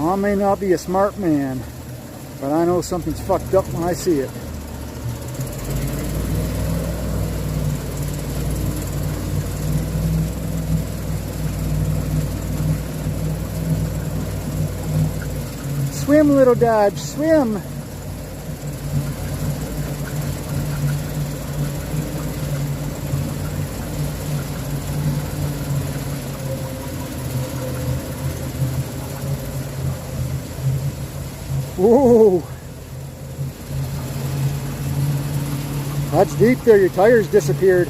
I may not be a smart man, but I know something's fucked up when I see it. Swim, little Dodge, swim! Whoa! That's deep there, your tires disappeared.